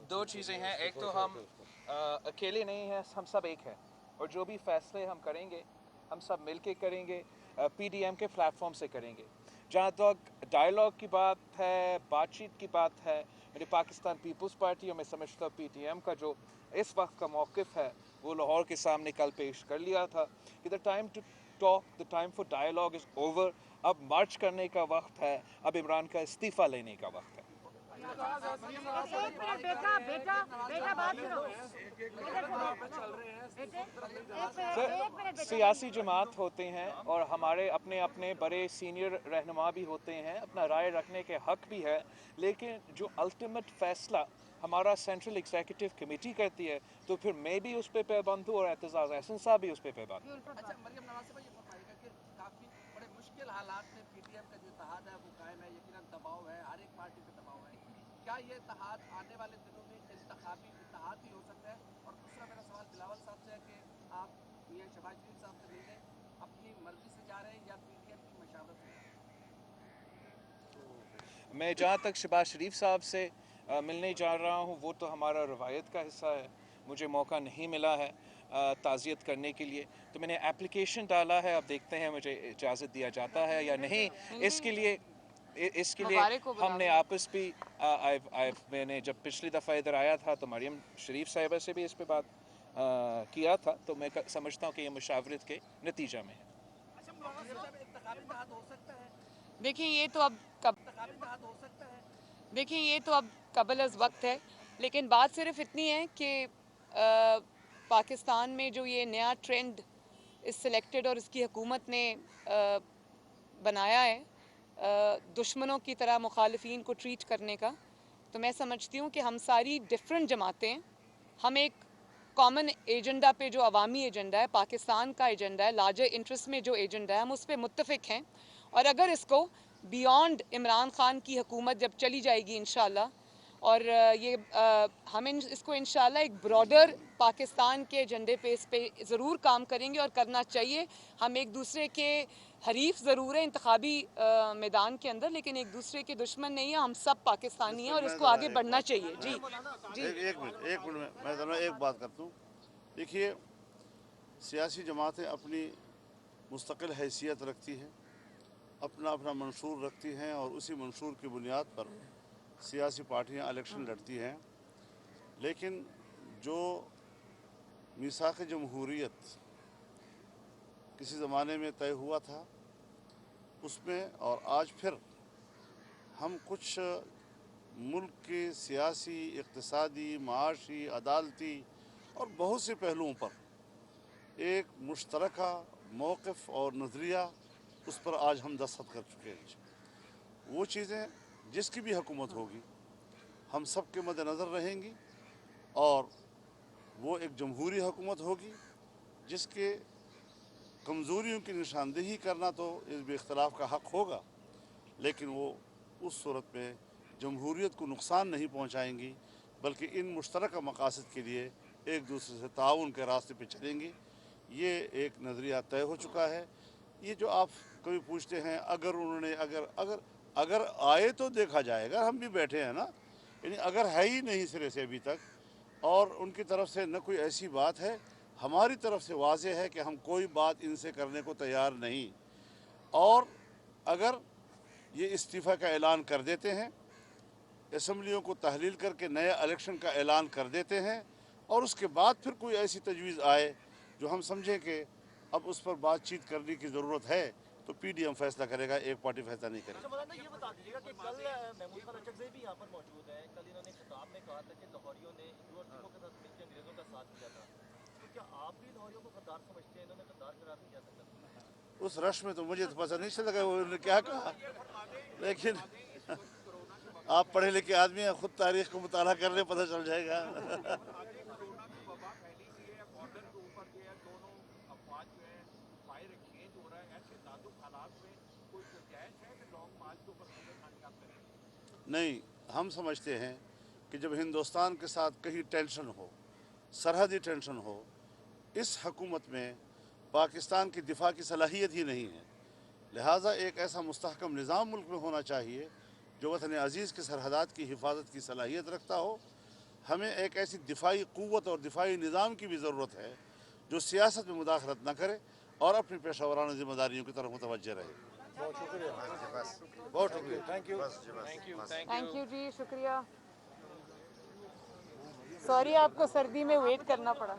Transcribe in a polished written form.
दो चीज़ें हैं। एक तो हम अकेले नहीं हैं, हम सब एक हैं, और जो भी फैसले हम करेंगे हम सब मिल के करेंगे, पीडीएम के प्लेटफॉर्म से करेंगे। जहाँ तक डायलॉग की बात है, बातचीत की बात है, मेरे पाकिस्तान पीपल्स पार्टी और मैं समझता हूँ पीटीएम का जो इस वक्त का मौक़िफ़ है वो लाहौर के सामने कल पेश कर लिया था कि the time to talk, the time for dialogue is over. अब मार्च करने का वक्त है, अब इमरान का इस्तीफ़ा लेने का वक्त है। बेटा बेटा बेटा बात सुनो। सियासी जमात होते हैं और हमारे अपने अपने बड़े सीनियर रहनुमा भी होते हैं, अपना राय रखने के हक भी है, लेकिन जो अल्टीमेट फैसला हमारा सेंट्रल एग्जीक्यूटिव कमेटी करती है तो फिर मैं भी उस पर पाबंद हूँ और एतजाज़ एहसन साहब भी उस पर पाबंद। अच्छा, मरियम नवाज साहब ये बताइएगा कि काफ़ी बड़े मुश्किल हालात में पीटीएम का जो इत्तेहाद है वो कायम है, यकीनन दबाव है, हर एक पार्टी पे दबाव है। क्या ये इत्तेहाद आने वाले दिनों में इंतखाबी इत्तेहाद भी हो सकता है? और दूसरा मेरा सवाल बिलावल साहब से है कि आप मियां शहबाज शरीफ साहब से मिलने अपनी मर्जी से जा रहे हैं या पीटीएम की मशावरत से जा रहे हैं? मैं जहाँ तक शहबाज शरीफ साहब से मिलने जा रहा हूँ वो तो हमारा रवायत का हिस्सा है, मुझे मौका नहीं मिला है ताज़ियत करने के लिए, तो मैंने एप्लीकेशन डाला है। अब देखते हैं मुझे इजाज़त दिया जाता है या नहीं। इसके लिए हमने आपस भी मैंने जब पिछली दफ़ा इधर आया था तो मरियम शरीफ साहिबा से भी इस पे बात किया था, तो मैं समझता हूँ कि ये मुशावरत के नतीजा में है। देखिए ये तो अब कबल अज़ वक्त है, लेकिन बात सिर्फ इतनी है कि पाकिस्तान में जो ये नया ट्रेंड इस सिलेक्टेड और इसकी हुकूमत ने बनाया है दुश्मनों की तरह मुखालिफिन को ट्रीट करने का, तो मैं समझती हूँ कि हम सारी डिफरेंट जमातें हम एक कॉमन एजेंडा पे, जो अवामी एजेंडा है, पाकिस्तान का एजेंडा है, लार्जर इंटरेस्ट में जो एजेंडा है, हम उस पर मुत्तफिक हैं। और अगर इसको बियॉन्ड इमरान खान की हुकूमत जब चली जाएगी इंशाल्लाह, और हम इसको इंशाल्लाह एक ब्रॉडर पाकिस्तान के एजेंडे पे इस पे ज़रूर काम करेंगे और करना चाहिए। हम एक दूसरे के हरीफ ज़रूर है इंतखाबी मैदान के अंदर, लेकिन एक दूसरे के दुश्मन नहीं है, हम सब पाकिस्तानी हैं और इसको आगे बढ़ना चाहिए। जी जी एक मिनट मैं ज़रा एक बात करता हूँ। देखिए, सियासी जमातें अपनी मुस्तकिल हैसियत रखती हैं, अपना अपना मंशूर रखती हैं और उसी मंशूर की बुनियाद पर सियासी पार्टियां इलेक्शन लड़ती हैं। लेकिन जो मीसाक़ जमहूरियत किसी ज़माने में तय हुआ था उसमें और आज फिर हम कुछ मुल्क के सियासी, इक़्तिसादी, माशी, अदालती और बहुत से पहलुओं पर एक मुश्तरका मौक़िफ़ और नज़रिया उस पर आज हम दस्तखत कर चुके हैं। वो चीज़ें जिसकी भी हुकूमत होगी हम सब के मद्देनज़र रहेंगी और वो एक जमहूरी हुकूमत होगी जिसके कमज़ोरियों की निशानदेही करना तो इस बेख्तलाफ का हक़ होगा, लेकिन वो उस सूरत में जमहूरियत को नुकसान नहीं पहुँचाएँगी, बल्कि इन मुश्तरका मकासद के लिए एक दूसरे से ताउन के रास्ते पे चलेंगी। ये एक नज़रिया तय हो चुका है। ये जो आप कभी पूछते हैं अगर उन्होंने अगर आए तो देखा जाएगा, हम भी बैठे हैं ना, यानी अगर है ही नहीं सिरे से अभी तक और उनकी तरफ से न कोई ऐसी बात है, हमारी तरफ से वाज़ेह है कि हम कोई बात इनसे करने को तैयार नहीं। और अगर ये इस्तीफ़ा का ऐलान कर देते हैं, असम्बलियों को तहलील करके नए इलेक्शन का ऐलान कर देते हैं और उसके बाद फिर कोई ऐसी तजवीज़ आए जो हम समझें कि अब उस पर बातचीत करने की ज़रूरत है, तो पीडीएम फैसला करेगा, एक पार्टी फैसला नहीं करेगी। मौलाना ये बता दीजिएगा कि कल महमूद खान अचकज़ई भी यहाँ पर मौजूद हैं। कल इन्होंने खिताब में कहा था कि लाहौरियों ने हिंदू और सिखों के साथ मिलकर अंग्रेज़ों का साथ दिया था, तो क्या आप भी लाहौरियों को गद्दार समझते हैं? इन्होंने गद्दार करार नहीं किया था। उस रश में तो मुझे तो पता नहीं चला उन्होंने क्या कहा, लेकिन आप पढ़े लिखे आदमी हैं, खुद तारीख को मुताला कर ले, पता चल जाएगा। नहीं, हम समझते हैं कि जब हिंदुस्तान के साथ कहीं टेंशन हो, सरहदी टेंशन हो, इस हकूमत में पाकिस्तान की दिफा की सलाहियत ही नहीं है। लिहाजा एक ऐसा मुस्तहकम निज़ाम मुल्क में होना चाहिए जो वतन अज़ीज़ के सरहदात की हिफाजत की सलाहियत रखता हो। हमें एक ऐसी दिफाई क़ुव्वत और दिफाई निज़ाम की भी ज़रूरत है जो सियासत में मुदाखलत न करे और अपनी पेशा वराना ज़िम्मेदारियों की तरफ मुतवज्जह रहे। बहुत शुक्रिया। थैंक यू जी, शुक्रिया। सॉरी आपको सर्दी में वेट करना पड़ा।